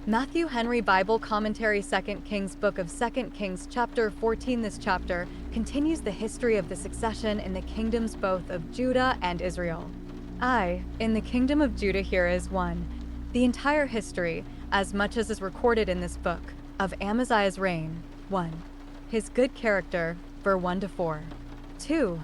Matthew Henry Bible Commentary 2 Kings Book of 2 Kings chapter 14. This chapter continues the history of the succession in the kingdoms both of Judah and Israel. In the kingdom of Judah here is 1. The entire history, as much as is recorded in this book, of Amaziah's reign. 1. His good character, verse 1 to 4. 2.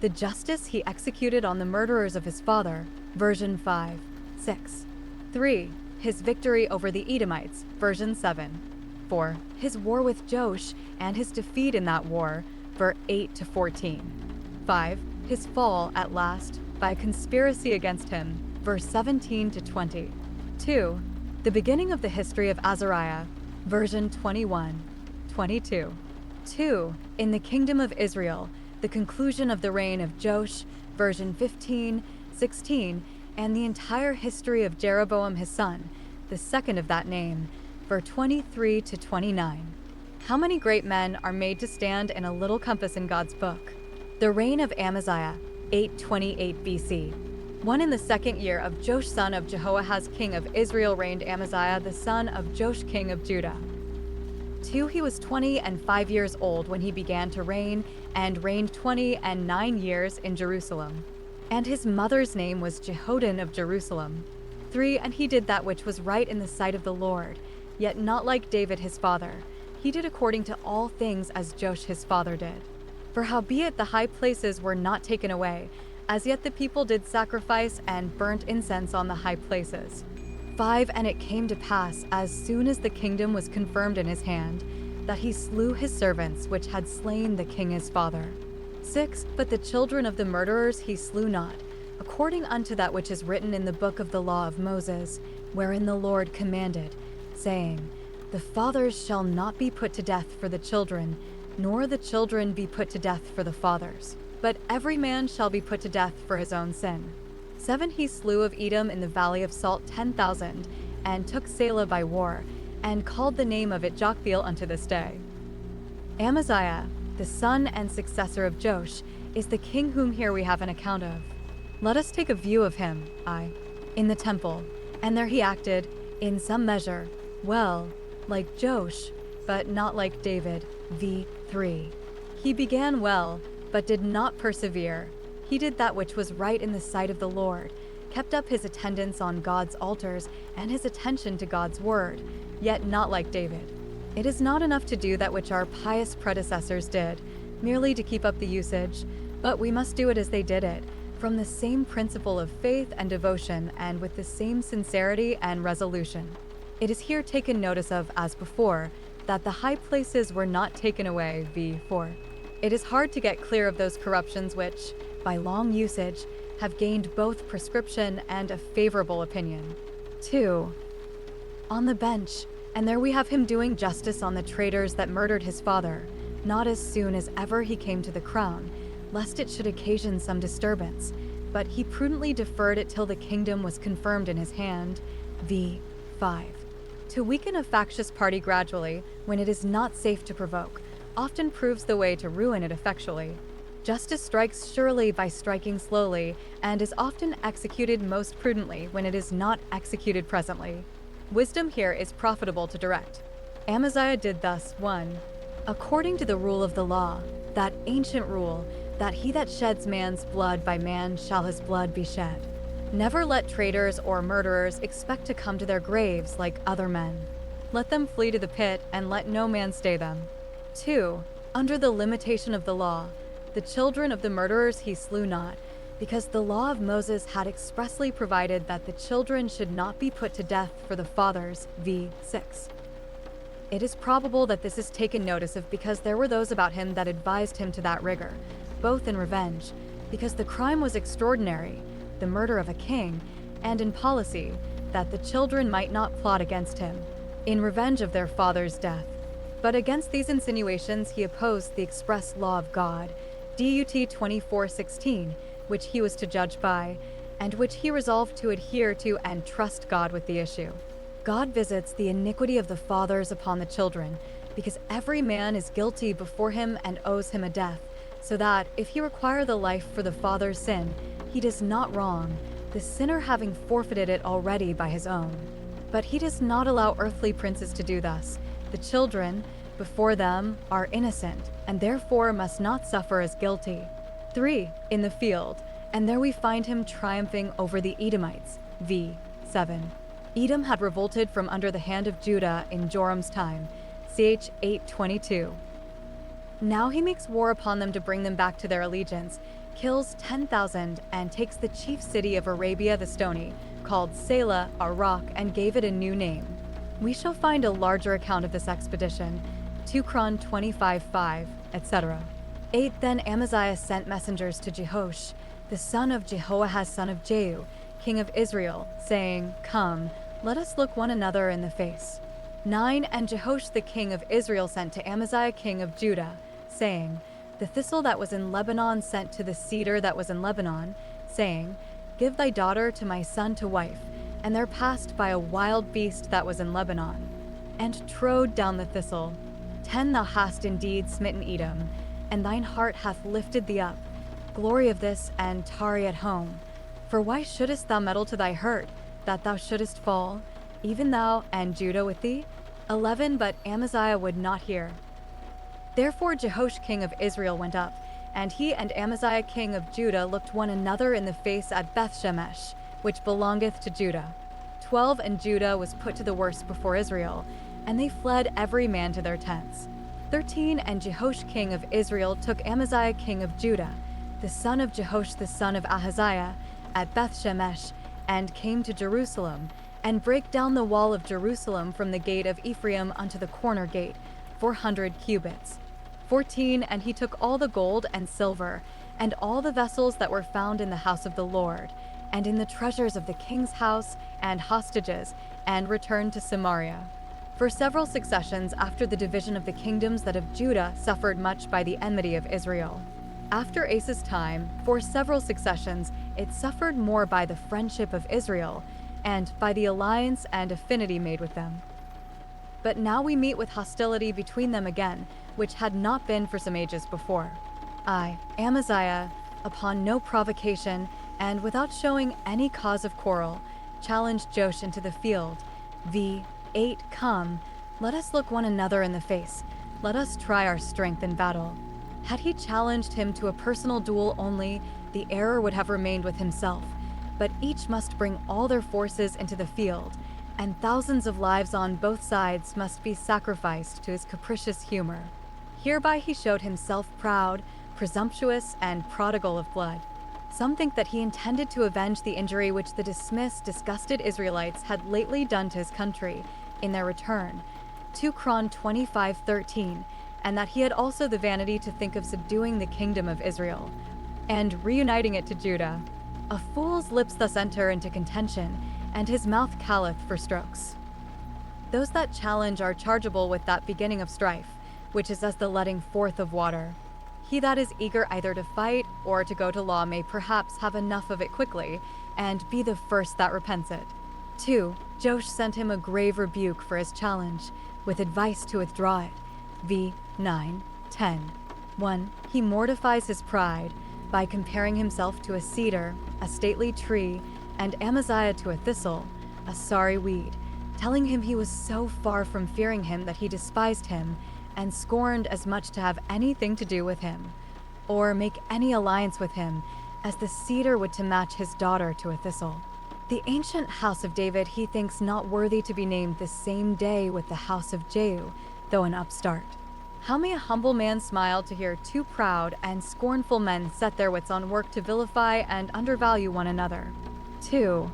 The justice he executed on the murderers of his father, version 5, 6. 3. His victory over the Edomites, version 7. 4. His war with Joash and his defeat in that war, verse 8 to 14. 5. His fall at last by a conspiracy against him, verse 17 to 20. 2. The beginning of the history of Azariah, version 21, 22. 2. In the kingdom of Israel, the conclusion of the reign of Joash, version 15, 16, and the entire history of Jeroboam his son, the second of that name, verse 23 to 29. How many great men are made to stand in a little compass in God's book? The reign of Amaziah, 828 BC. 1. In the second year of Joash son of Jehoahaz king of Israel reigned Amaziah the son of Joash king of Judah. 2. He was 20 and 5 years old when he began to reign, and reigned 20 and 9 years in Jerusalem. And his mother's name was Jehoadan of Jerusalem. 3. And he did that which was right in the sight of the Lord, yet not like David his father. He did according to all things as Joash his father did. For howbeit the high places were not taken away, as yet the people did sacrifice and burnt incense on the high places. 5. And it came to pass, as soon as the kingdom was confirmed in his hand, that he slew his servants which had slain the king his father. 6. But the children of the murderers he slew not, according unto that which is written in the book of the law of Moses, wherein the Lord commanded, saying, The fathers shall not be put to death for the children, nor the children be put to death for the fathers, but every man shall be put to death for his own sin. 7. He slew of Edom in the valley of Salt 10,000, and took Selah by war, and called the name of it Joktheel unto this day. Amaziah, the son and successor of Joash, is the king whom here we have an account of. Let us take a view of him, in the temple, and there he acted, in some measure, well, like Joash, but not like David, v. 3. He began well, but did not persevere. He did that which was right in the sight of the Lord, kept up his attendance on God's altars and his attention to God's word, yet not like David. It is not enough to do that which our pious predecessors did, merely to keep up the usage, but we must do it as they did it, from the same principle of faith and devotion and with the same sincerity and resolution. It is here taken notice of, as before, that the high places were not taken away, v. 4. It is hard to get clear of those corruptions which, by long usage, have gained both prescription and a favorable opinion. 2. On the bench, and there we have him doing justice on the traitors that murdered his father, not as soon as ever he came to the crown, lest it should occasion some disturbance, but he prudently deferred it till the kingdom was confirmed in his hand, v. 5. To weaken a factious party gradually, when it is not safe to provoke, often proves the way to ruin it effectually. Justice strikes surely by striking slowly, and is often executed most prudently when it is not executed presently. Wisdom here is profitable to direct. Amaziah did thus. 1. According to the rule of the law, that ancient rule, that he that sheds man's blood by man shall his blood be shed. Never let traitors or murderers expect to come to their graves like other men. Let them flee to the pit, and let no man stay them. 2. Under the limitation of the law, the children of the murderers he slew not, because the law of Moses had expressly provided that the children should not be put to death for the fathers, v. 6. It is probable that this is taken notice of because there were those about him that advised him to that rigor, both in revenge, because the crime was extraordinary, the murder of a king, and in policy, that the children might not plot against him, in revenge of their father's death. But against these insinuations he opposed the express law of God, Dut 24:16, which he was to judge by, and which he resolved to adhere to and trust God with the issue. God visits the iniquity of the fathers upon the children, because every man is guilty before him and owes him a death, so that, if he require the life for the father's sin, he does not wrong, the sinner having forfeited it already by his own. But he does not allow earthly princes to do thus. The children, before them, are innocent, and therefore must not suffer as guilty. 3. In the field, and there we find him triumphing over the Edomites. v. 7. Edom had revolted from under the hand of Judah in Joram's time. Ch. 8:22. Now he makes war upon them to bring them back to their allegiance, kills 10,000, and takes the chief city of Arabia the Stony, called Selah, a rock, and gave it a new name. We shall find a larger account of this expedition, 2 Chron 25:5, etc. 8. Then Amaziah sent messengers to Jehosh, the son of Jehoahaz son of Jehu, king of Israel, saying, Come, let us look one another in the face. 9. And Jehosh the king of Israel sent to Amaziah king of Judah, saying, The thistle that was in Lebanon sent to the cedar that was in Lebanon, saying, Give thy daughter to my son to wife. And there passed by a wild beast that was in Lebanon, and trode down the thistle. 10. Thou hast indeed smitten Edom, and thine heart hath lifted thee up. Glory of this, and tarry at home. For why shouldest thou meddle to thy hurt, that thou shouldest fall, even thou and Judah with thee? 11. But Amaziah would not hear. Therefore Jehosh king of Israel went up, and he and Amaziah king of Judah looked one another in the face at Bethshemesh, which belongeth to Judah. 12. And Judah was put to the worse before Israel, and they fled every man to their tents. 13. And Jehosh king of Israel took Amaziah king of Judah, the son of Jehosh the son of Ahaziah, at Bethshemesh, and came to Jerusalem, and brake down the wall of Jerusalem from the gate of Ephraim unto the corner gate, 400 cubits. 14. And he took all the gold and silver, and all the vessels that were found in the house of the Lord, and in the treasures of the king's house, and hostages, and returned to Samaria. For several successions after the division of the kingdoms that of Judah suffered much by the enmity of Israel. After Asa's time, for several successions, it suffered more by the friendship of Israel, and by the alliance and affinity made with them. But now we meet with hostility between them again, which had not been for some ages before. I, Amaziah, upon no provocation, and without showing any cause of quarrel, challenged Joash into the field. v. 8. Come, let us look one another in the face. Let us try our strength in battle. Had he challenged him to a personal duel only, the error would have remained with himself. But each must bring all their forces into the field, and thousands of lives on both sides must be sacrificed to his capricious humor. Hereby he showed himself proud, presumptuous, and prodigal of blood. Some think that he intended to avenge the injury which the dismissed, disgusted Israelites had lately done to his country in their return, 2 Chron 25:13, and that he had also the vanity to think of subduing the kingdom of Israel, and reuniting it to Judah. A fool's lips thus enter into contention, and his mouth calleth for strokes. Those that challenge are chargeable with that beginning of strife, which is as the letting forth of water. He that is eager either to fight or to go to law may perhaps have enough of it quickly, and be the first that repents it. 2. Joash sent him a grave rebuke for his challenge, with advice to withdraw it. v. 9, 10. 1. He mortifies his pride by comparing himself to a cedar, a stately tree, and Amaziah to a thistle, a sorry weed, telling him he was so far from fearing him that he despised him, and scorned as much to have anything to do with him, or make any alliance with him, as the cedar would to match his daughter to a thistle. The ancient house of David he thinks not worthy to be named the same day with the house of Jehu, though an upstart. How may a humble man smile to hear two proud and scornful men set their wits on work to vilify and undervalue one another? 2.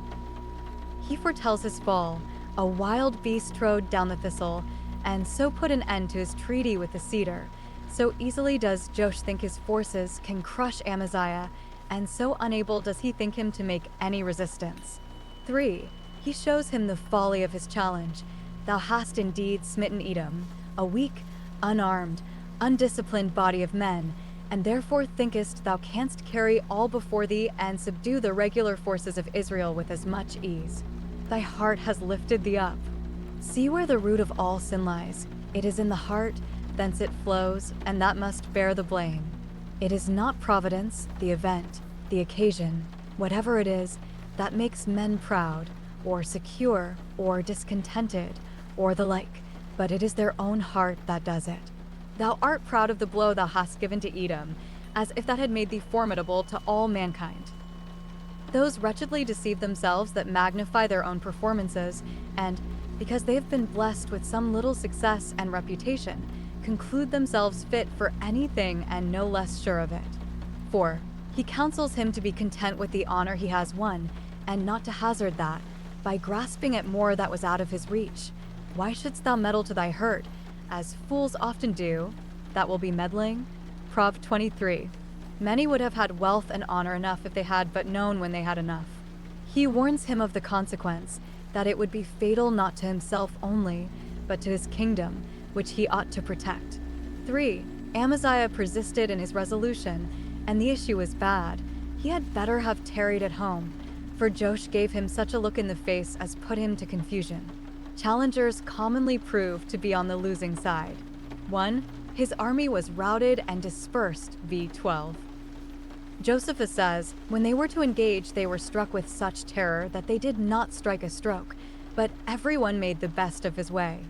He foretells his fall. A wild beast trode down the thistle, and so put an end to his treaty with the cedar. So easily does Joash think his forces can crush Amaziah, and so unable does he think him to make any resistance. 3. He shows him the folly of his challenge. Thou hast indeed smitten Edom, a weak, unarmed, undisciplined body of men, and therefore thinkest thou canst carry all before thee and subdue the regular forces of Israel with as much ease. Thy heart has lifted thee up. See where the root of all sin lies. It is in the heart, thence it flows, and that must bear the blame. It is not providence, the event, the occasion, whatever it is, that makes men proud, or secure, or discontented, or the like, but it is their own heart that does it. Thou art proud of the blow thou hast given to Edom, as if that had made thee formidable to all mankind. Those wretchedly deceive themselves that magnify their own performances, and, because they have been blessed with some little success and reputation, conclude themselves fit for anything and no less sure of it. 4. He counsels him to be content with the honor he has won, and not to hazard that, by grasping at more that was out of his reach. Why shouldst thou meddle to thy hurt, as fools often do, that will be meddling? Prov 23. Many would have had wealth and honor enough if they had but known when they had enough. He warns him of the consequence, that it would be fatal not to himself only, but to his kingdom, which he ought to protect. 3. Amaziah persisted in his resolution, and the issue was bad. He had better have tarried at home, for Joash gave him such a look in the face as put him to confusion. Challengers commonly prove to be on the losing side. 1. His army was routed and dispersed, v. 12. Josephus says, when they were to engage, they were struck with such terror that they did not strike a stroke, but everyone made the best of his way.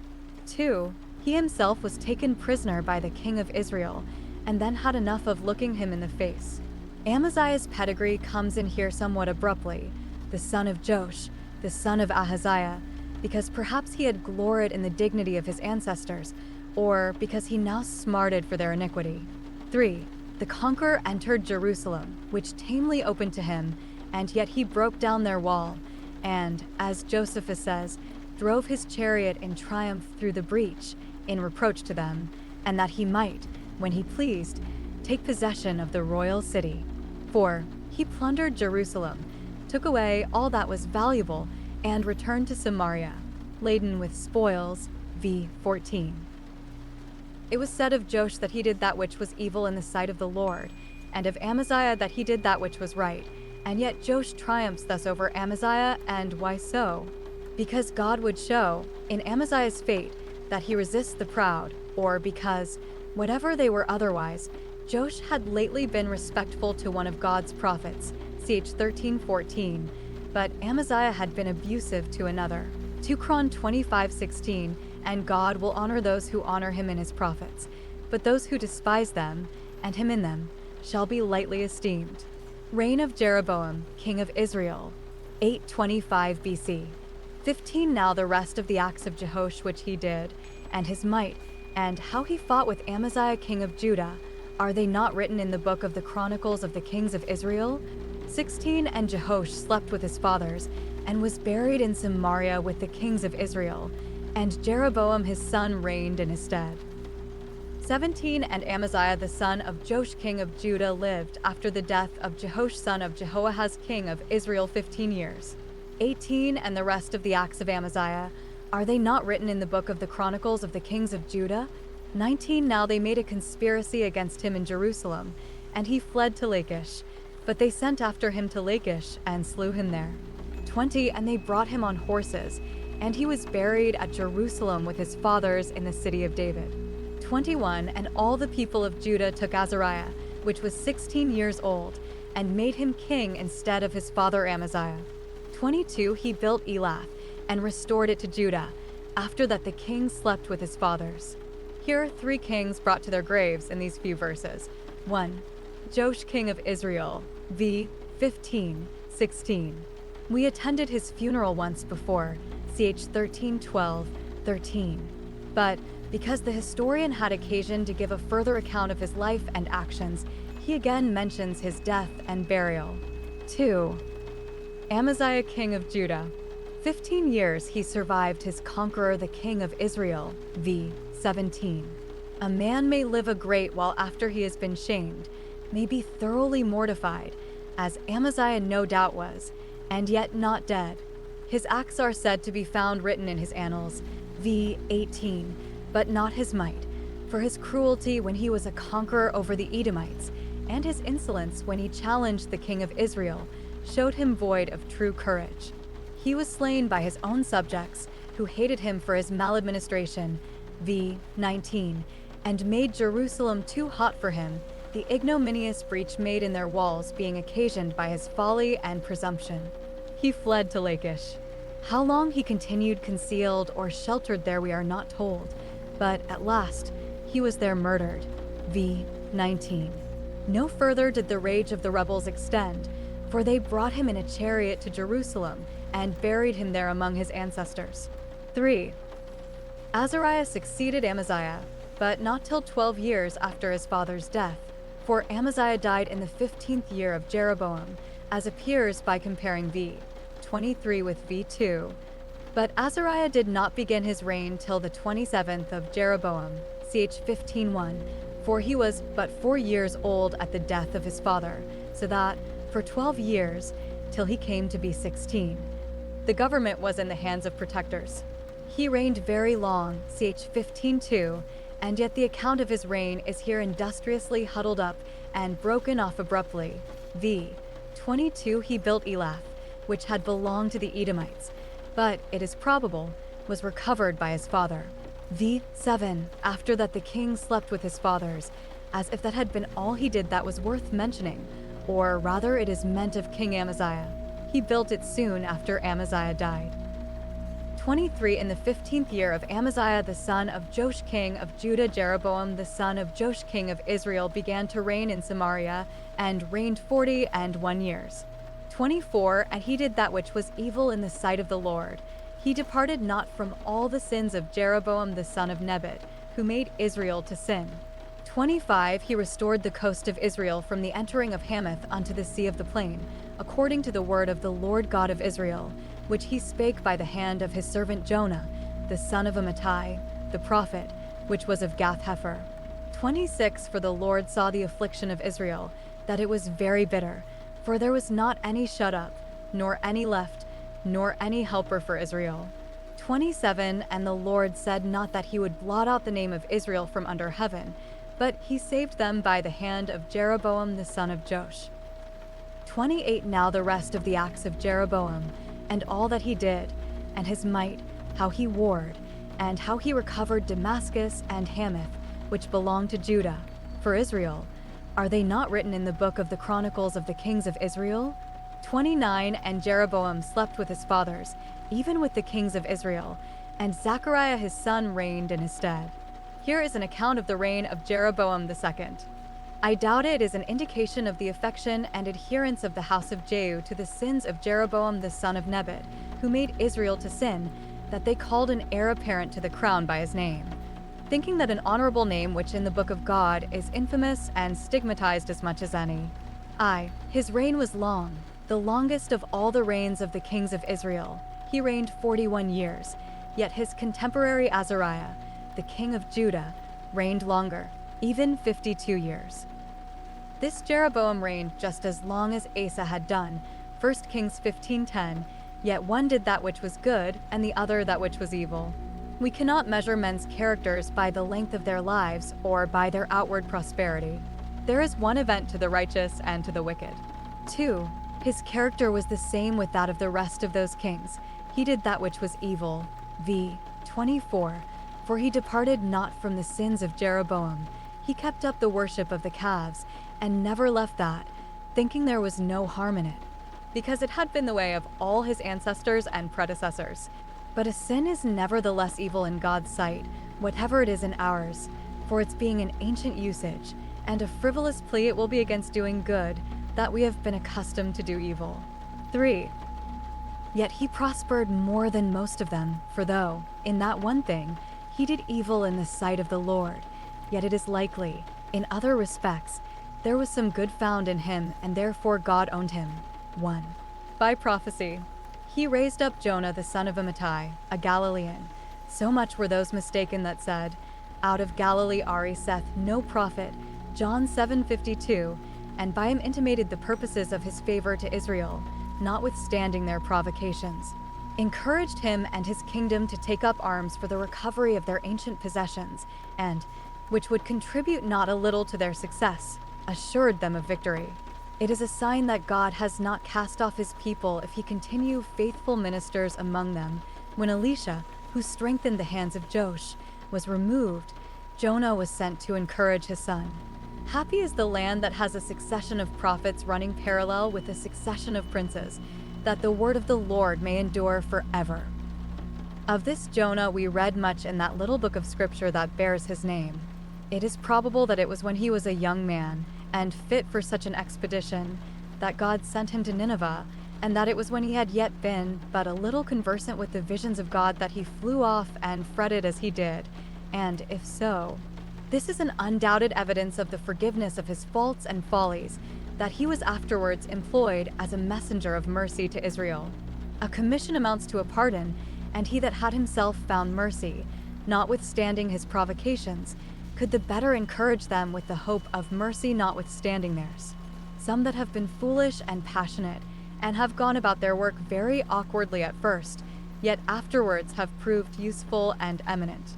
2. He himself was taken prisoner by the king of Israel, and then had enough of looking him in the face. Amaziah's pedigree comes in here somewhat abruptly, the son of Joash, the son of Ahaziah, because perhaps he had gloried in the dignity of his ancestors, or because he now smarted for their iniquity. 3. The conqueror entered Jerusalem, which tamely opened to him, and yet he broke down their wall, and, as Josephus says, drove his chariot in triumph through the breach, in reproach to them, and that he might, when he pleased, take possession of the royal city. 4. He plundered Jerusalem, took away all that was valuable, and returned to Samaria, laden with spoils, v. 14. It was said of Joash that he did that which was evil in the sight of the Lord, and of Amaziah that he did that which was right. And yet Joash triumphs thus over Amaziah, and why so? Because God would show, in Amaziah's fate, that he resists the proud, or because, whatever they were otherwise, Joash had lately been respectful to one of God's prophets, ch. 13:14, but Amaziah had been abusive to another. 2 Chron 25:16, and God will honor those who honor him in his prophets, but those who despise them, and him in them, shall be lightly esteemed. Reign of Jeroboam, king of Israel, 825 BC. 15 Now the rest of the acts of Jehoash which he did, and his might, and how he fought with Amaziah king of Judah, are they not written in the book of the Chronicles of the Kings of Israel? 16 And Jehoash slept with his fathers, and was buried in Samaria with the kings of Israel, and Jeroboam his son reigned in his stead. 17 And Amaziah the son of Joash king of Judah lived after the death of Jehoash son of Jehoahaz king of Israel 15 years. 18 And the rest of the acts of Amaziah, are they not written in the book of the Chronicles of the Kings of Judah? 19 Now they made a conspiracy against him in Jerusalem, and he fled to Lachish, but they sent after him to Lachish and slew him there. 20 And they brought him on horses, and he was buried at Jerusalem with his fathers in the city of David. 21 And all the people of Judah took Azariah, which was 16 years old, and made him king instead of his father Amaziah. 22 He built Elath, and restored it to Judah, after that the king slept with his fathers. Here are 3 kings brought to their graves in these few verses. 1. Joash king of Israel, v. 15:16. We attended his funeral once before, ch. 13:12-13. But, because the historian had occasion to give a further account of his life and actions, he again mentions his death and burial. 2. Amaziah king of Judah. 15 years he survived his conqueror the king of Israel, v. 17. A man may live a great while after he has been shamed, may be thoroughly mortified, as Amaziah no doubt was, and yet not dead. His acts are said to be found written in his annals, v. 18, but not his might, for his cruelty when he was a conqueror over the Edomites, and his insolence when he challenged the king of Israel, showed him void of true courage. He was slain by his own subjects, who hated him for his maladministration, v. 19, and made Jerusalem too hot for him, the ignominious breach made in their walls being occasioned by his folly and presumption. He fled to Lachish. How long he continued concealed or sheltered there we are not told, but at last he was there murdered. V. 19. No further did the rage of the rebels extend, for they brought him in a chariot to Jerusalem and buried him there among his ancestors. 3. Azariah succeeded Amaziah, but not till 12 years after his father's death, for Amaziah died in the 15th year of Jeroboam, as appears by comparing v. 23 with v. 2. But Azariah did not begin his reign till the 27th of Jeroboam, ch. 15:1, for he was but 4 years old at the death of his father, so that, for 12 years, till he came to be 16, the government was in the hands of protectors. He reigned very long, ch. 15:2, and yet the account of his reign is here industriously huddled up and broken off abruptly. v. 22 He built Elath, which had belonged to the Edomites, but, it is probable, was recovered by his father. v. 7 After that the king slept with his fathers, as if that had been all he did that was worth mentioning, or rather it is meant of King Amaziah. He built it soon after Amaziah died. 23 In the 15th year of Amaziah the son of Joash king of Judah, Jeroboam the son of Joash king of Israel began to reign in Samaria, and reigned 41 years. 24 And he did that which was evil in the sight of the Lord. He departed not from all the sins of Jeroboam the son of Nebat, who made Israel to sin. 25 He restored the coast of Israel from the entering of Hamath unto the sea of the plain, according to the word of the Lord God of Israel, which he spake by the hand of his servant Jonah, the son of Amittai, the prophet, which was of Gath-hepher. 26 For the Lord saw the affliction of Israel, that it was very bitter, for there was not any shut up, nor any left, nor any helper for Israel. 27 And the Lord said not that he would blot out the name of Israel from under heaven, but he saved them by the hand of Jeroboam the son of Joash. 28 Now the rest of the acts of Jeroboam, and all that he did, and his might, how he warred, and how he recovered Damascus and Hamath, which belonged to Judah, for Israel, are they not written in the book of the Chronicles of the kings of Israel? 29 And Jeroboam slept with his fathers, even with the kings of Israel, and Zechariah his son reigned in his stead. Here is an account of the reign of Jeroboam II. I doubt it is an indication of the affection and adherence of the house of Jehu to the sins of Jeroboam the son of Nebat, who made Israel to sin, that they called an heir apparent to the crown by his name, thinking that an honorable name which in the book of God is infamous and stigmatized as much as any. His reign was long, the longest of all the reigns of the kings of Israel. He reigned 41 years, yet his contemporary Azariah, the king of Judah, reigned longer, even 52 years. This Jeroboam reigned just as long as Asa had done, 1 Kings 15:10, yet one did that which was good, and the other that which was evil. We cannot measure men's characters by the length of their lives or by their outward prosperity. There is one event to the righteous and to the wicked. 2. His character was the same with that of the rest of those kings. He did that which was evil. V. 24. For he departed not from the sins of Jeroboam. He kept up the worship of the calves, and never left that, thinking there was no harm in it, because it had been the way of all his ancestors and predecessors. But a sin is nevertheless evil in God's sight, whatever it is in ours, for its being an ancient usage, and a frivolous plea it will be against doing good, that we have been accustomed to do evil. 3. Yet he prospered more than most of them, for though, in that one thing, he did evil in the sight of the Lord, yet it is likely, in other respects, there was some good found in him, and therefore God owned him. 1. By prophecy, he raised up Jonah the son of Amittai, a Galilean. So much were those mistaken that said, Out of Galilee saith no prophet, John 7:52, and by him intimated the purposes of his favor to Israel, notwithstanding their provocations, encouraged him and his kingdom to take up arms for the recovery of their ancient possessions, and, which would contribute not a little to their success, assured them of victory. It is a sign that God has not cast off his people if he continue faithful ministers among them. When Elisha, who strengthened the hands of Joash, was removed, Jonah was sent to encourage his son. Happy is the land that has a succession of prophets running parallel with a succession of princes, that the word of the Lord may endure forever. Of this Jonah we read much in that little book of scripture that bears his name. It is probable that it was when he was a young man, and fit for such an expedition, that God sent him to Nineveh, and that it was when he had yet been but a little conversant with the visions of God that he flew off and fretted as he did. And if so, this is an undoubted evidence of the forgiveness of his faults and follies, that he was afterwards employed as a messenger of mercy to Israel. A commission amounts to a pardon, and he that had himself found mercy, notwithstanding his provocations, could the better encourage them with the hope of mercy notwithstanding theirs. Some that have been foolish and passionate, and have gone about their work very awkwardly at first, yet afterwards have proved useful and eminent.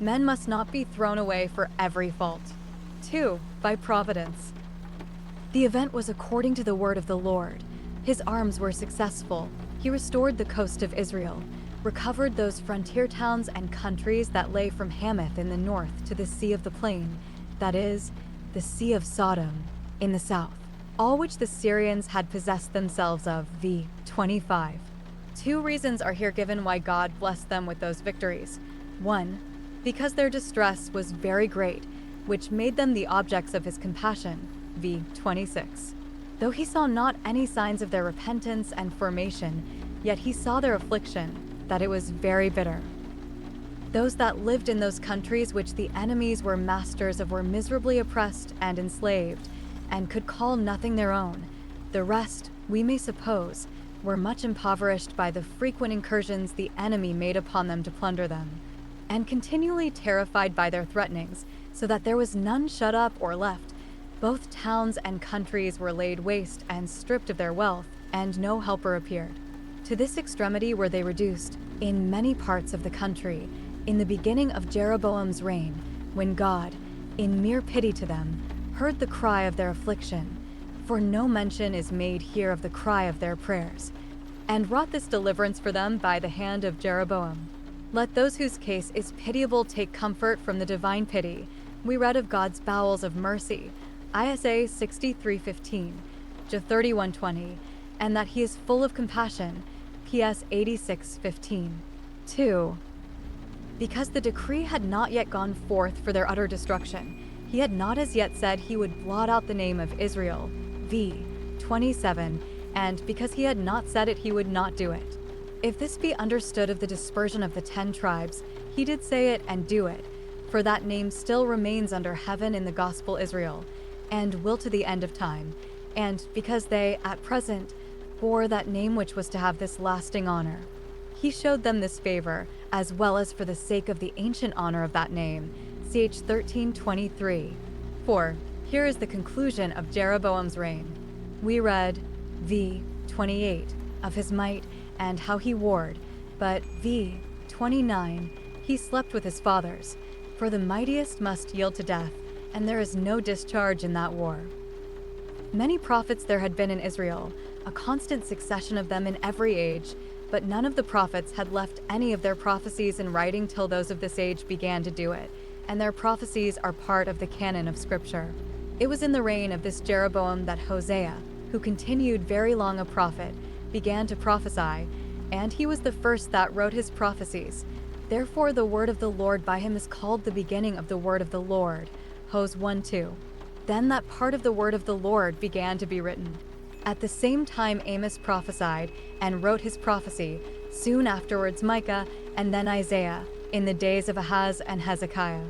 Men must not be thrown away for every fault. 2. By providence. The event was according to the word of the Lord. His arms were successful. He restored the coast of Israel, recovered those frontier towns and countries that lay from Hamath in the north to the Sea of the Plain, that is, the Sea of Sodom, in the south, all which the Syrians had possessed themselves of. v. 25. 2 reasons are here given why God blessed them with those victories. 1. Because their distress was very great, which made them the objects of his compassion. v. 26. Though he saw not any signs of their repentance and formation, yet he saw their affliction, that it was very bitter. Those that lived in those countries which the enemies were masters of were miserably oppressed and enslaved, and could call nothing their own. The rest, we may suppose, were much impoverished by the frequent incursions the enemy made upon them to plunder them, and continually terrified by their threatenings, so that there was none shut up or left. Both towns and countries were laid waste and stripped of their wealth, and no helper appeared. To this extremity were they reduced, in many parts of the country, in the beginning of Jeroboam's reign, when God, in mere pity to them, heard the cry of their affliction, for no mention is made here of the cry of their prayers, and wrought this deliverance for them by the hand of Jeroboam. Let those whose case is pitiable take comfort from the divine pity. We read of God's bowels of mercy, Isaiah 63:15 to 31:20, and that he is full of compassion, PS 86:15. 2. Because the decree had not yet gone forth for their utter destruction, he had not as yet said he would blot out the name of Israel, v. 27, and because he had not said it, he would not do it. If this be understood of the dispersion of the 10 tribes, he did say it and do it, for that name still remains under heaven in the gospel Israel, and will to the end of time, and because they, at present, bore that name which was to have this lasting honor. He showed them this favor, as well as for the sake of the ancient honor of that name, ch 13:23. 4. Here is the conclusion of Jeroboam's reign. We read, v. 28, of his might and how he warred, but v. 29, he slept with his fathers, for the mightiest must yield to death, and there is no discharge in that war. Many prophets there had been in Israel, a constant succession of them in every age, but none of the prophets had left any of their prophecies in writing till those of this age began to do it, and their prophecies are part of the canon of Scripture. It was in the reign of this Jeroboam that Hosea, who continued very long a prophet, began to prophesy, and he was the first that wrote his prophecies. Therefore the word of the Lord by him is called the beginning of the word of the Lord. Hos 1:2. Then that part of the word of the Lord began to be written. At the same time Amos prophesied and wrote his prophecy, soon afterwards Micah, and then Isaiah, in the days of Ahaz and Hezekiah.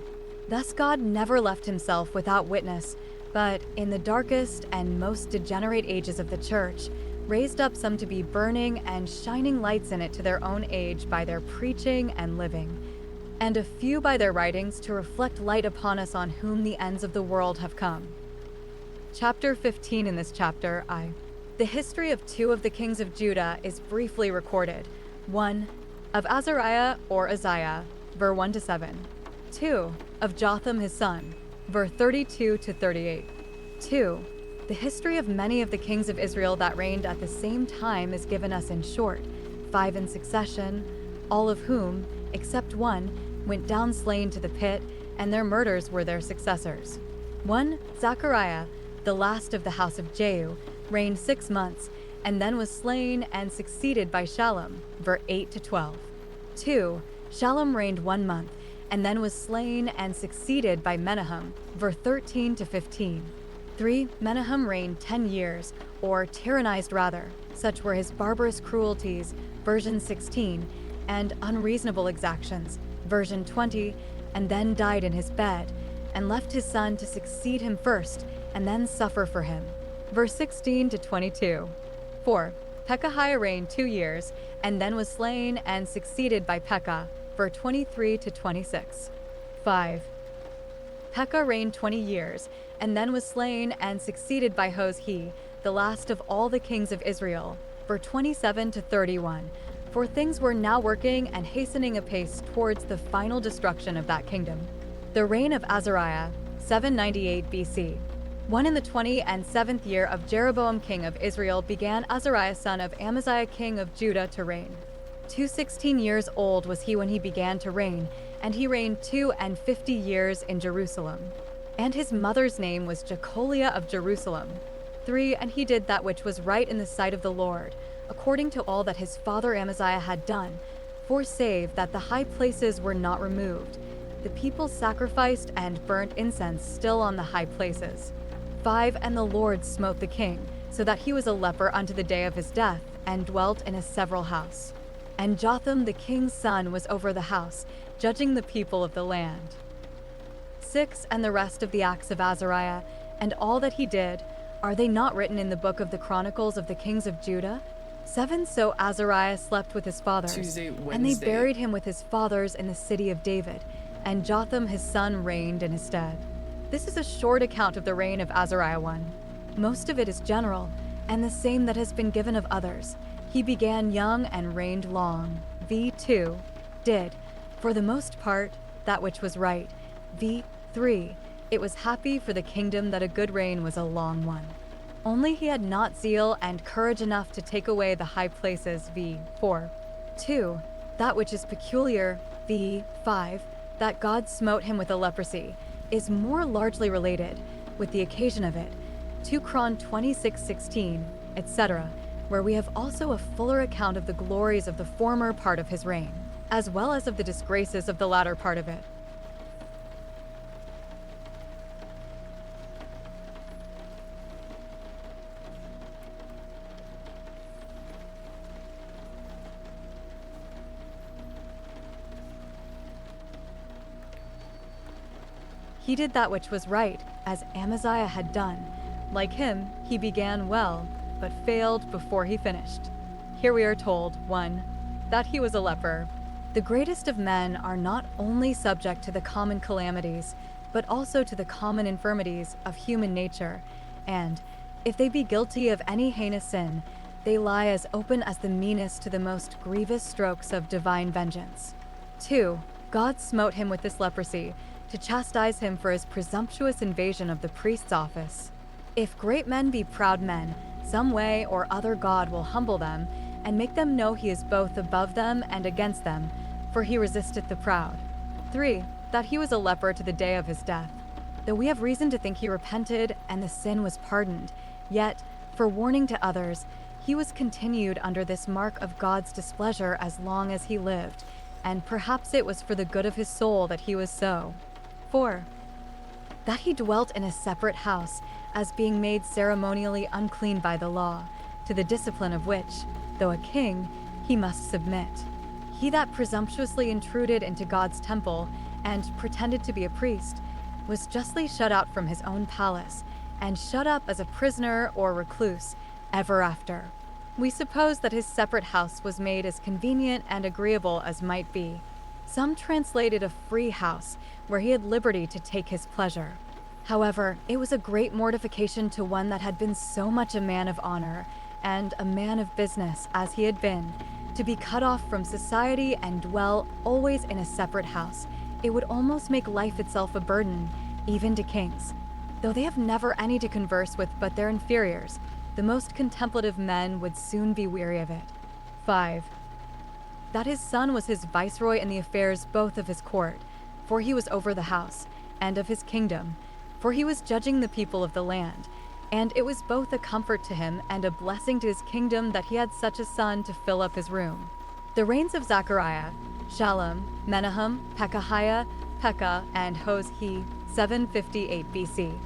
Thus God never left himself without witness, but in the darkest and most degenerate ages of the church, raised up some to be burning and shining lights in it to their own age by their preaching and living, and a few by their writings to reflect light upon us on whom the ends of the world have come. Chapter 15 in this chapter, The history of 2 of the kings of Judah is briefly recorded. 1. Of Azariah or Uzziah, verse 1-7. 2. Of Jotham his son, verse 32-38. 2. The history of many of the kings of Israel that reigned at the same time is given us in short, 5 in succession, all of whom, except one, went down slain to the pit, and their murders were their successors. 1. Zechariah, the last of the house of Jehu, reigned 6 months, and then was slain and succeeded by Shallum, verse 8 to 12. 2. Shallum reigned 1 month, and then was slain and succeeded by Menahem, verse 13 to 15. 3. Menahem reigned 10 years, or tyrannized rather. Such were his barbarous cruelties, version 16, and unreasonable exactions, version 20, and then died in his bed, and left his son to succeed him first, and then suffer for him, verse 16 to 22. 4. Pekahiah reigned 2 years, and then was slain and succeeded by Pekah, verse 23 to 26. 5. Pekah reigned 20 years, and then was slain and succeeded by Hoshea, the last of all the kings of Israel, verse 27 to 31. For things were now working and hastening apace towards the final destruction of that kingdom. The reign of Azariah, 798 BC. 1 in the 27th year of Jeroboam king of Israel began Azariah son of Amaziah king of Judah to reign. 216 years old was he when he began to reign, and he reigned 52 years in Jerusalem. And his mother's name was Jecholiah of Jerusalem. 3. And he did that which was right in the sight of the Lord, according to all that his father Amaziah had done, for save that the high places were not removed. The people sacrificed and burnt incense still on the high places. 5. And the Lord smote the king, so that he was a leper unto the day of his death, and dwelt in a several house. And Jotham the king's son was over the house, judging the people of the land. 6. And the rest of the acts of Azariah, and all that he did, are they not written in the book of the Chronicles of the kings of Judah? 7. So Azariah slept with his fathers, and they buried him with his fathers in the city of David, and Jotham his son reigned in his stead. This is a short account of the reign of Azariah I. Most of it is general, and the same that has been given of others. He began young and reigned long. v. 2. Did, for the most part, that which was right. v. 3. It was happy for the kingdom that a good reign was a long one. Only he had not zeal and courage enough to take away the high places. v. 4. 2. That which is peculiar. v. 5. That God smote him with a leprosy, is more largely related, with the occasion of it, 2 Chron 26:16, etc., where we have also a fuller account of the glories of the former part of his reign, as well as of the disgraces of the latter part of it. He did that which was right, as Amaziah had done. Like him, he began well, but failed before he finished. Here we are told, 1. That he was a leper. The greatest of men are not only subject to the common calamities, but also to the common infirmities of human nature, and, if they be guilty of any heinous sin, they lie as open as the meanest to the most grievous strokes of divine vengeance. 2. God smote him with this leprosy, to chastise him for his presumptuous invasion of the priest's office. If great men be proud men, some way or other God will humble them, and make them know he is both above them and against them, for he resisteth the proud. 3. That he was a leper to the day of his death. Though we have reason to think he repented and the sin was pardoned, yet, for warning to others, he was continued under this mark of God's displeasure as long as he lived, and perhaps it was for the good of his soul that he was so. 4. That he dwelt in a separate house, as being made ceremonially unclean by the law, to the discipline of which, though a king, he must submit. He that presumptuously intruded into God's temple, and pretended to be a priest, was justly shut out from his own palace, and shut up as a prisoner or recluse, ever after. We suppose that his separate house was made as convenient and agreeable as might be. Some translated a free house, where he had liberty to take his pleasure. However, it was a great mortification to one that had been so much a man of honor, and a man of business as he had been, to be cut off from society and dwell always in a separate house. It would almost make life itself a burden, even to kings. Though they have never any to converse with but their inferiors, the most contemplative men would soon be weary of it. 5. That his son was his viceroy in the affairs both of his court, for he was over the house, and of his kingdom, for he was judging the people of the land, And it was both a comfort to him and a blessing to his kingdom that he had such a son to fill up his room. The reigns of Zechariah, Shallum, Menahem, Pekahiah, Pekah, and Hosea, 758 BC.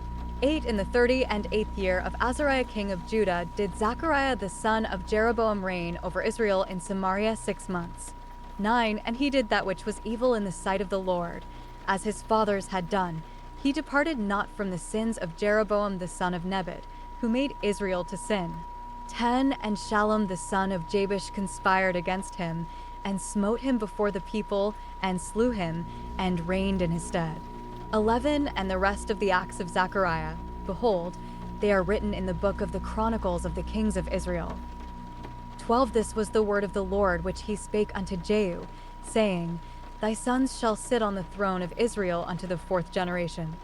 8 in the 38th year of Azariah king of Judah did Zechariah the son of Jeroboam reign over Israel in Samaria 6 months. 9 And he did that which was evil in the sight of the Lord, as his fathers had done. He departed not from the sins of Jeroboam the son of Nebat, who made Israel to sin. 10 And Shallum the son of Jabesh conspired against him, and smote him before the people, and slew him, and reigned in his stead. 11 And the rest of the acts of Zechariah, behold, they are written in the book of the Chronicles of the kings of Israel. 12 This was the word of the Lord which he spake unto Jehu, saying, Thy sons shall sit on the throne of Israel unto the 4th generation.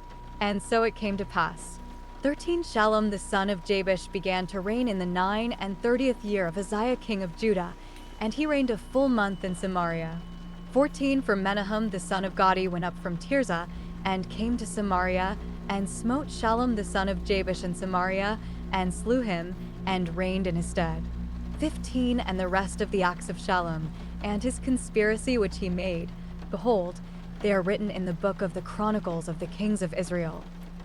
And so it came to pass. 13 Shallum the son of Jabesh began to reign in the 39th year of Uzziah king of Judah, and he reigned a full month in Samaria. 14 For Menahem the son of Gadi went up from Tirzah, and came to Samaria, and smote Shallum the son of Jabesh in Samaria, and slew him, and reigned in his stead. 15 And the rest of the acts of Shallum, and his conspiracy which he made, behold, they are written in the book of the Chronicles of the kings of Israel.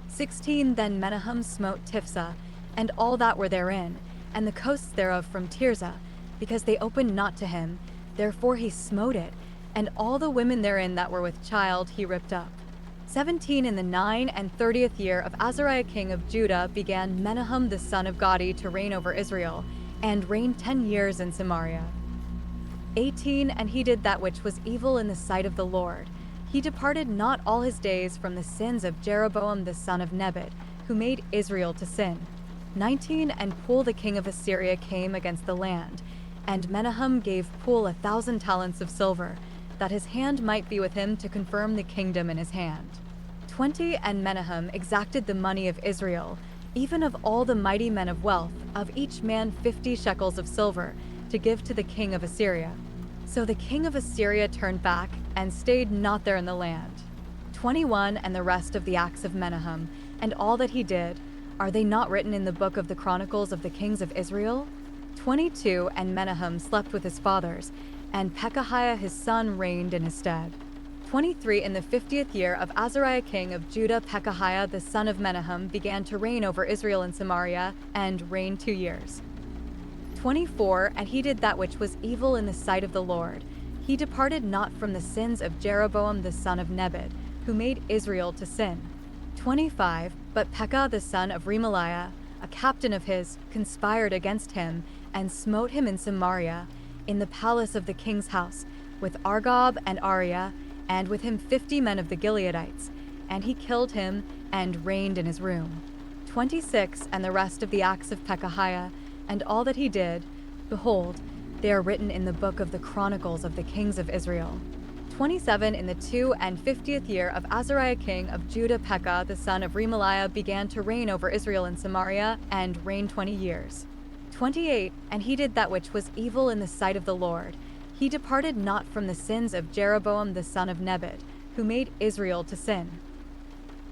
16 Then Menahem smote Tiphsah, and all that were therein, and the coasts thereof from Tirzah, because they opened not to him, therefore he smote it, and all the women therein that were with child he ripped up. 17 In the 39th year of Azariah king of Judah began Menahem the son of Gadi to reign over Israel, and reigned 10 years in Samaria. 18 And he did that which was evil in the sight of the Lord. He departed not all his days from the sins of Jeroboam the son of Nebat, who made Israel to sin. 19 And Pul the king of Assyria came against the land, and Menahem gave Pul 1,000 talents of silver, that his hand might be with him to confirm the kingdom in his hand. 20 And Menahem exacted the money of Israel, even of all the mighty men of wealth, of each man 50 shekels of silver, to give to the king of Assyria. So the king of Assyria turned back, and stayed not there in the land. 21 And the rest of the acts of Menahem, and all that he did, are they not written in the book of the Chronicles of the kings of Israel? 22 And Menahem slept with his fathers, and Pekahiah his son reigned in his stead. 23 In the 50th year of Azariah king of Judah, Pekahiah the son of Menahem began to reign over Israel in Samaria, and reigned 2 years. 24 And he did that which was evil in the sight of the Lord. He departed not from the sins of Jeroboam the son of Nebat, who made Israel to sin. 25 But Pekah the son of Remaliah, a captain of his, conspired against him, and smote him in Samaria, in the palace of the king's house, with Argob and Ariah, and with him 50 men of the Gileadites, and he killed him, and reigned in his room. 26 And the rest of the acts of Pekahiah, and all that he did, behold, they are written in the book of the Chronicles of the kings of Israel. 27 In the 52nd year of Azariah king of Judah, Pekah the son of Remaliah began to reign over Israel in Samaria, and reigned 20 years. 28 And he did that which was evil in the sight of the Lord. He departed not from the sins of Jeroboam the son of Nebat, who made Israel to sin.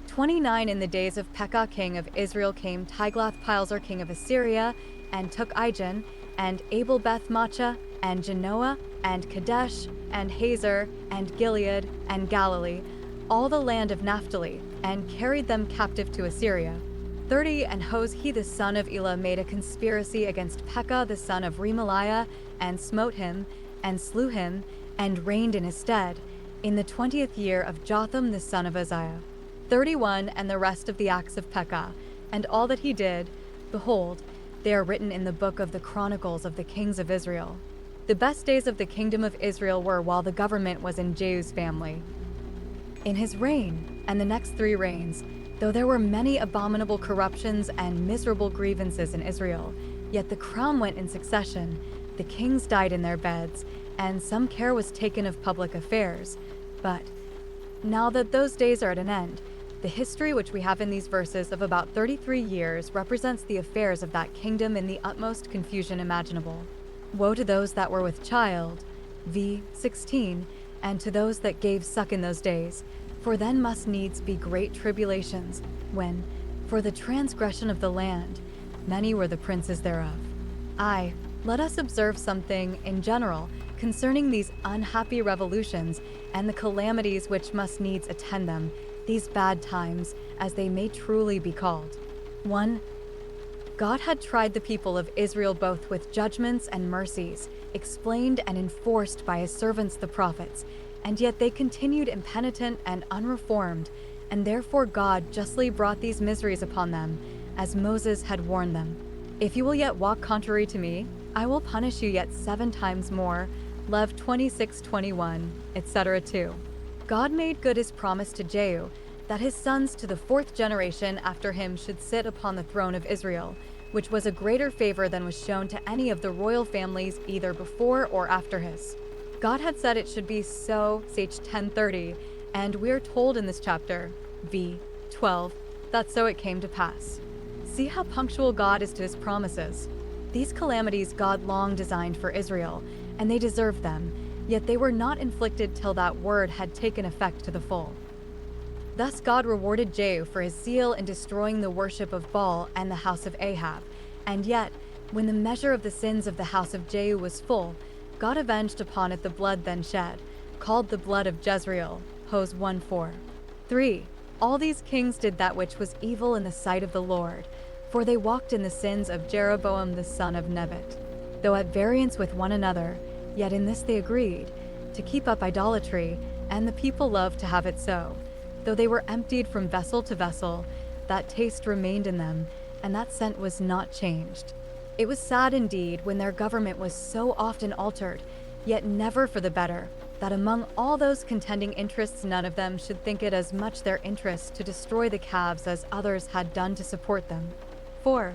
29 In the days of Pekah king of Israel came Tiglath-Pileser king of Assyria, and took Ijon, and Abel-Beth-Maachah, and Genoa, and Kadesh, and Hazor, and Gilead, and Galilee, all the land of Naphtali, and carried them captive to Assyria. 30 And Hosea the son of Elah made a conspiracy against Pekah the son of Remaliah, and smote him, and slew him, and reigned in his stead, in the 20th year of Jotham the son of Uzziah. 31 And the rest of the acts of Pekah, and all that he did, behold, they are written in the book of the Chronicles of the kings of Israel. The best days of the kingdom of Israel were while the government was in Jehu's family. In his reign, and the next 3 reigns, though there were many abominable corruptions and miserable grievances in Israel, yet the crown went in succession, the kings died in their beds, and some care was taken of public affairs. But now that those days are at an end, the history which we have in these verses of about 33 years represents the affairs of that kingdom in the utmost confusion imaginable. Woe to those that were with child, v. 16, and to those that gave suck in those days, for then must needs be great tribulations, when, For the transgression of the land, many were the princes thereof. Aye, let us observe something in general concerning these unhappy revolutions and the calamities which must needs attend them, these bad times, as they may truly be called. 1. God had tried the people of Israel both with judgments and mercies, explained and enforced by his servants the prophets, and yet they continued impenitent and unreformed, and therefore God justly brought these miseries upon them, as Moses had warned them. If you will yet walk contrary to me, I will punish you yet 7 times more. Lev 26:21, etc. 2. God made good his promise to Jehu, that his sons to the 4th generation after him should sit upon the throne of Israel, which was a greater favor than was shown to any of the royal families either before or after his. God had said it should be so, Ch 10:30, and we are told in this chapter, v. 12, that so it came to pass. See how punctual God is to his promises. These calamities God long designed for Israel, and they deserved them, yet they were not inflicted till that word had taken effect to the full. Thus God rewarded Jehu for his zeal in destroying the worship of Baal and the house of Ahab, and yet, when the measure of the sins of the house of Jehu was full, God avenged upon it the blood then shed, called the blood of Jezreel, Hos 1:4. 3. All these kings did that which was evil in the sight of the Lord, for they walked in the sins of Jeroboam the son of Nebat. Though at variance with one another, yet in this they agreed, to keep up idolatry, and the people loved to have it so. Though they were emptied from vessel to vessel, that taste remained in them, and that scent was not changed. It was sad indeed when their government was so often altered, yet never for the better, that among all those contending interests none of them should think it as much their interest to destroy the calves as others had done to support them. 4.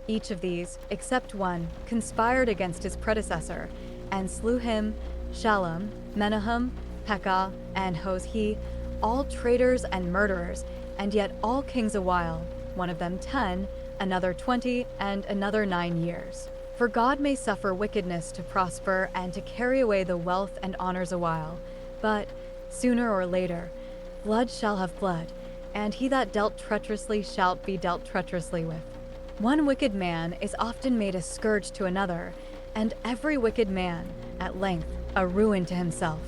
Each of these, except one, conspired against his predecessor, and slew him, Shallum, Menahem, Pekah, and Hoshe, all traitors and murderers, and yet all kings a while, one of them 10, another 20, and another 9 years. For God may suffer wickedness to prosper and to carry away the wealth and honors a while, but, sooner or later, blood shall have blood, and he that dealt treacherously shall be dealt treacherously with. One wicked man is often made a scourge to another, and every wicked man, at length, a ruin to himself.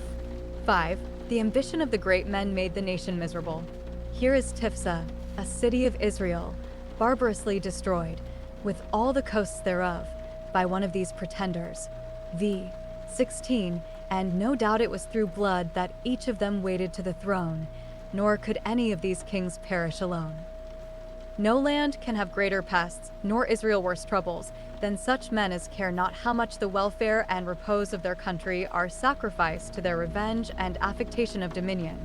5. The ambition of the great men made the nation miserable. Here is Tifsa, a city of Israel, barbarously destroyed, with all the coasts thereof, by one of these pretenders. v. 16. And no doubt it was through blood that each of them waded to the throne, nor could any of these kings perish alone. No land can have greater pests, nor Israel worse troubles, than such men as care not how much the welfare and repose of their country are sacrificed to their revenge and affectation of dominion.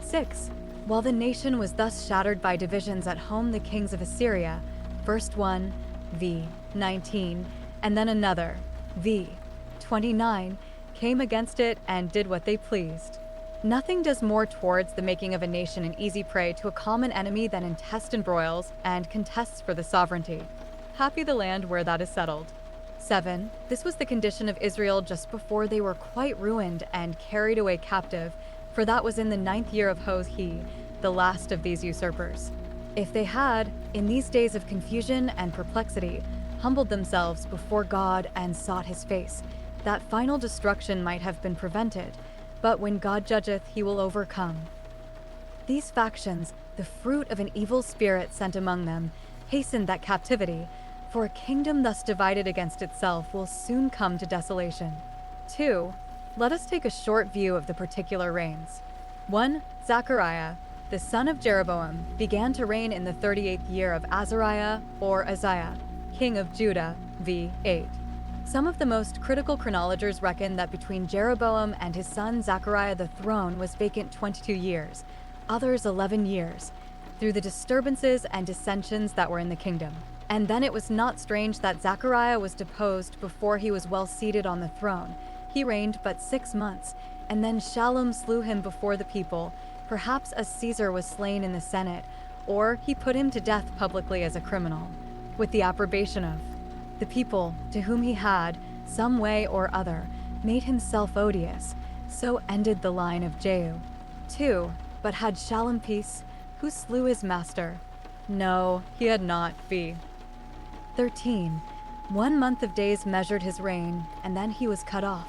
6. While the nation was thus shattered by divisions at home, the kings of Assyria, first one, v. 19, and then another, v. 29, came against it and did what they pleased. Nothing does more towards the making of a nation an easy prey to a common enemy than intestine broils and contests for the sovereignty. Happy the land where that is settled. 7. This was the condition of Israel just before they were quite ruined and carried away captive, for that was in the 9th year of Hoshe, the last of these usurpers. If they had, in these days of confusion and perplexity, humbled themselves before God and sought his face, that final destruction might have been prevented, but when God judgeth, he will overcome. These factions, the fruit of an evil spirit sent among them, hastened that captivity, for a kingdom thus divided against itself will soon come to desolation. 2. Let us take a short view of the particular reigns. 1. Zechariah, the son of Jeroboam, began to reign in the 38th year of Azariah or Uzziah, king of Judah, v. 8. Some of the most critical chronologers reckon that between Jeroboam and his son Zechariah the throne was vacant 22 years, others 11 years, through the disturbances and dissensions that were in the kingdom. And then it was not strange that Zechariah was deposed before he was well seated on the throne. He reigned but 6 months, and then Shallum slew him before the people, perhaps as Caesar was slain in the Senate, or he put him to death publicly as a criminal, with the approbation of the people, to whom he had, some way or other, made himself odious. So ended the line of Jehu. 2. But had Shallum peace, who slew his master? No, he had not. V. 13. 1 month of days measured his reign, and then he was cut off.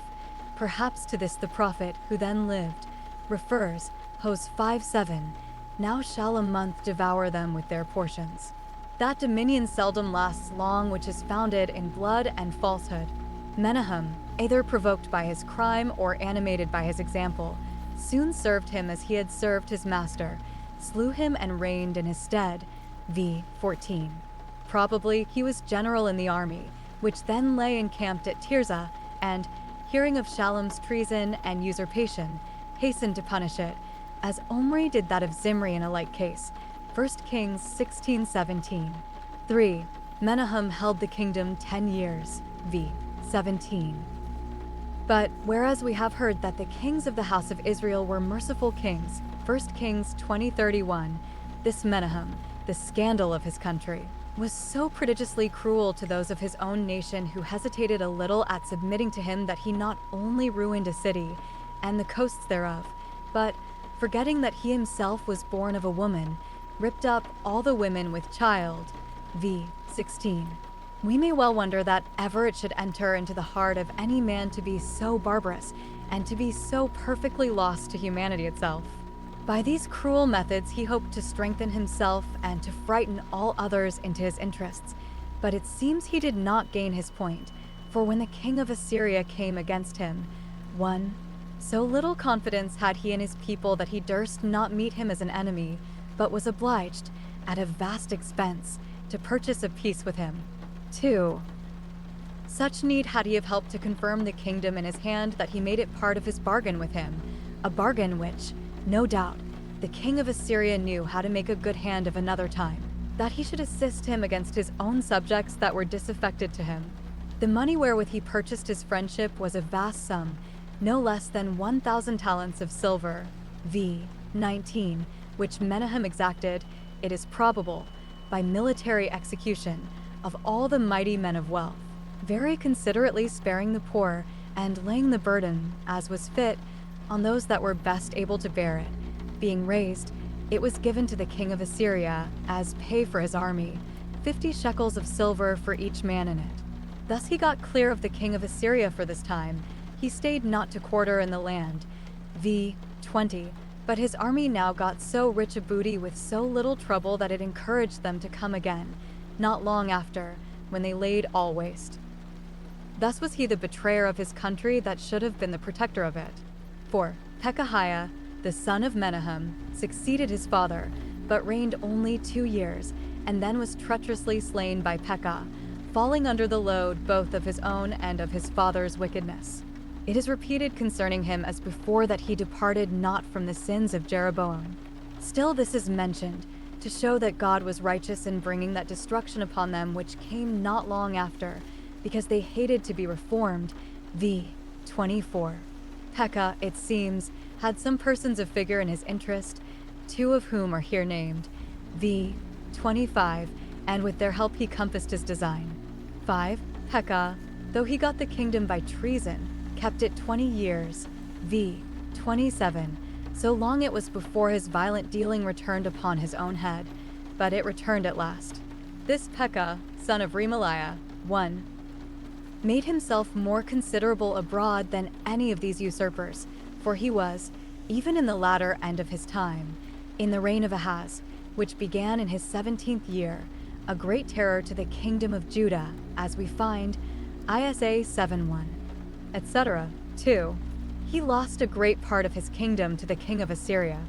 Perhaps to this the prophet, who then lived, refers, Hos 5:7. Now shall a month devour them with their portions. That dominion seldom lasts long, which is founded in blood and falsehood. Menahem, either provoked by his crime or animated by his example, soon served him as he had served his master, slew him and reigned in his stead. V. 14. Probably he was general in the army, which then lay encamped at Tirzah, and, hearing of Shallum's treason and usurpation, hastened to punish it, as Omri did that of Zimri in a like case. 1 Kings 16:17. 3. Menahem held the kingdom 10 years. V. 17. But whereas we have heard that the kings of the house of Israel were merciful kings, 1 Kings 20:31, this Menahem, the scandal of his country, was so prodigiously cruel to those of his own nation who hesitated a little at submitting to him that he not only ruined a city and the coasts thereof, but, forgetting that he himself was born of a woman, ripped up all the women with child. V. 16. We may well wonder that ever it should enter into the heart of any man to be so barbarous and to be so perfectly lost to humanity itself. By these cruel methods he hoped to strengthen himself and to frighten all others into his interests, but it seems he did not gain his point, for when the king of Assyria came against him, 1. So little confidence had he in his people that he durst not meet him as an enemy, but was obliged, at a vast expense, to purchase a peace with him. 2. Such need had he of help to confirm the kingdom in his hand that he made it part of his bargain with him, a bargain which, no doubt, the king of Assyria knew how to make a good hand of another time, that he should assist him against his own subjects that were disaffected to him. The money wherewith he purchased his friendship was a vast sum, no less than 1,000 talents of silver, v. 19, which Menahem exacted, it is probable, by military execution, of all the mighty men of wealth, very considerately sparing the poor, and laying the burden, as was fit, on those that were best able to bear it. Being raised, it was given to the king of Assyria, as pay for his army, 50 shekels of silver for each man in it. Thus he got clear of the king of Assyria for this time. He stayed not to quarter in the land. V. 20. But his army now got so rich a booty with so little trouble that it encouraged them to come again, not long after, when they laid all waste. Thus was he the betrayer of his country that should have been the protector of it. 4. Pekahiah, the son of Menahem, succeeded his father, but reigned only 2 years, and then was treacherously slain by Pekah, falling under the load both of his own and of his father's wickedness. It is repeated concerning him as before that he departed not from the sins of Jeroboam. Still this is mentioned, to show that God was righteous in bringing that destruction upon them which came not long after, because they hated to be reformed. V. 24. Pekah, it seems, had some persons of figure in his interest, 2 of whom are here named. V. 25, and with their help he compassed his design. 5. Pekah, though he got the kingdom by treason, kept it 20 years. V. 27, so long it was before his violent dealing returned upon his own head, but it returned at last. This Pekah, son of Remaliah, 1, made himself more considerable abroad than any of these usurpers, for he was, even in the latter end of his time, in the reign of Ahaz, which began in his 17th year, a great terror to the kingdom of Judah, as we find Isa 7:1, etc. 2. He lost a great part of his kingdom to the king of Assyria.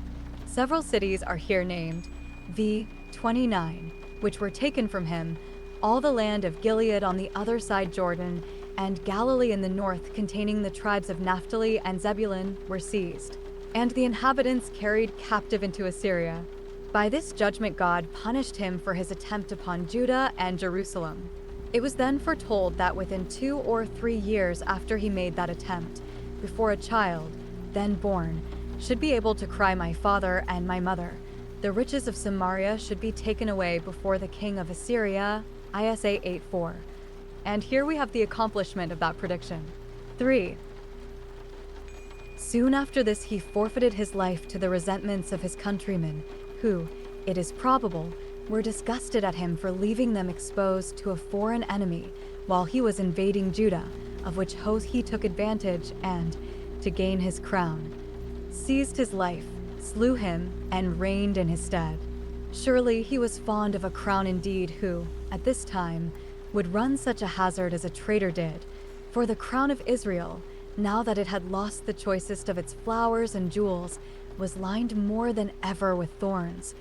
Several cities are here named, v. 29, which were taken from him, all the land of Gilead on the other side Jordan, and Galilee in the north containing the tribes of Naphtali and Zebulun were seized, and the inhabitants carried captive into Assyria. By this judgment God punished him for his attempt upon Judah and Jerusalem. It was then foretold that within 2 or 3 years after he made that attempt, before a child, then born, should be able to cry, "My father and my mother," the riches of Samaria should be taken away before the king of Assyria, Isa 8:4. And here we have the accomplishment of that prediction. 3. Soon after this he forfeited his life to the resentments of his countrymen, who, it is probable, were disgusted at him for leaving them exposed to a foreign enemy while he was invading Judah, of which Hoshea took advantage and, to gain his crown, seized his life, slew him, and reigned in his stead. Surely he was fond of a crown indeed who, at this time, would run such a hazard as a traitor did, for the crown of Israel, now that it had lost the choicest of its flowers and jewels, was lined more than ever with thorns,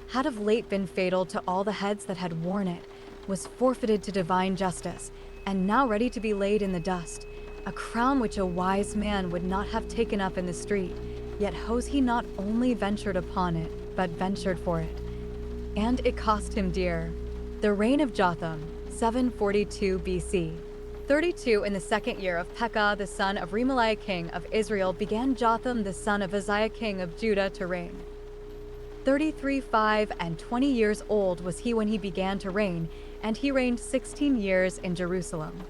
had of late been fatal to all the heads that had worn it, was forfeited to divine justice, and now ready to be laid in the dust, a crown which a wise man would not have taken up in the street, yet Hoshea not only ventured upon it, but ventured for it. And it cost him dear. The reign of Jotham, 742 BC. 32 in the second year of Pekah the son of Remaliah king of Israel began Jotham the son of Uzziah king of Judah to reign. 33, 5, and 20 years old was he when he began to reign, and he reigned 16 years in Jerusalem.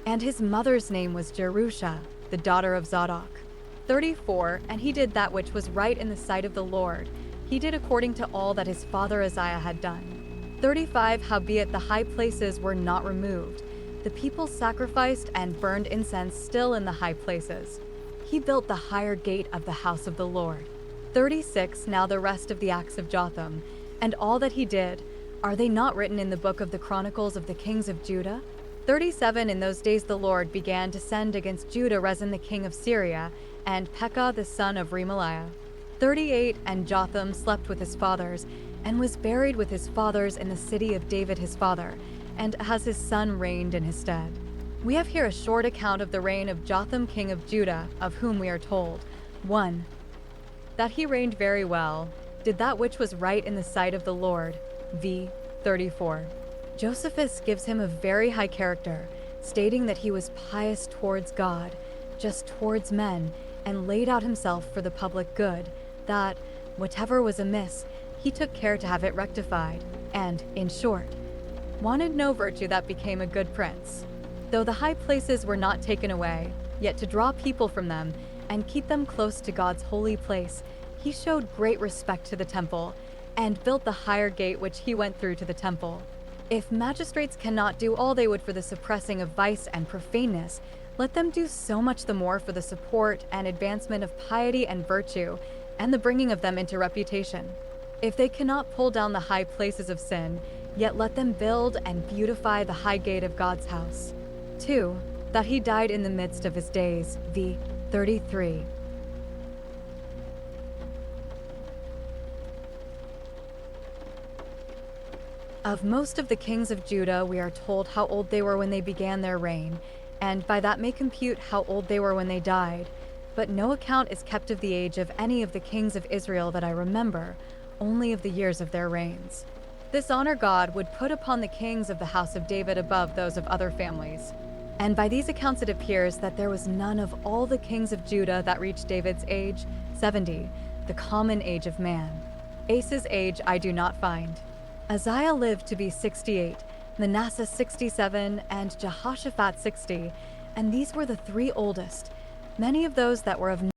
And his mother's name was Jerusha, the daughter of Zadok. 34, and he did that which was right in the sight of the Lord. He did according to all that his father Uzziah had done. 35, howbeit the high places were not removed. The people sacrificed and burned incense still in the high places. He built the higher gate of the house of the Lord. 36, now the rest of the acts of Jotham, and all that he did, are they not written in the book of the Chronicles of the kings of Judah? 37, in those days the Lord began to send against Judah Rezin the king of Syria, and Pekah the son of Remaliah. 38, and Jotham slept with his fathers, and was buried with his fathers in the city of David his father, and as his son reigned in his stead. We have here a short account of the reign of Jotham king of Judah, of whom we are told, 1. That he reigned very well, did that which was right in the sight of the Lord. V. 34. Josephus gives him a very high character, stating that he was pious towards God, just towards men, and laid out himself for the public good, that, whatever was amiss, he took care to have it rectified, and, in short, wanted no virtue that became a good prince. Though the high places were not taken away, yet to draw people from them, and keep them close to God's holy place, he showed great respect to the temple, and built the higher gate which he went through to the temple. If magistrates cannot do all they would for the suppressing of vice and profaneness, let them do so much the more for the support and advancement of piety and virtue, and the bringing of them into reputation. If they cannot pull down the high places of sin, yet let them build and beautify the high gate of God's house. 2. That he died in the midst of his days. V. 33. Of most of the kings of Judah we are told how old they were when they began their reign, and by that may compute how old they were when they died, but no account is kept of the age of any of the kings of Israel that I remember, only of the years of their reigns. This honor God would put upon the kings of the house of David above those of other families. And by these accounts it appears that there was none of all the kings of Judah that reached David's age, 70, the common age of man. Asa's age I do not find. Uzziah lived to be 68, Manasseh 67, and Jehoshaphat 60, and these were the three oldest. Many of those that were of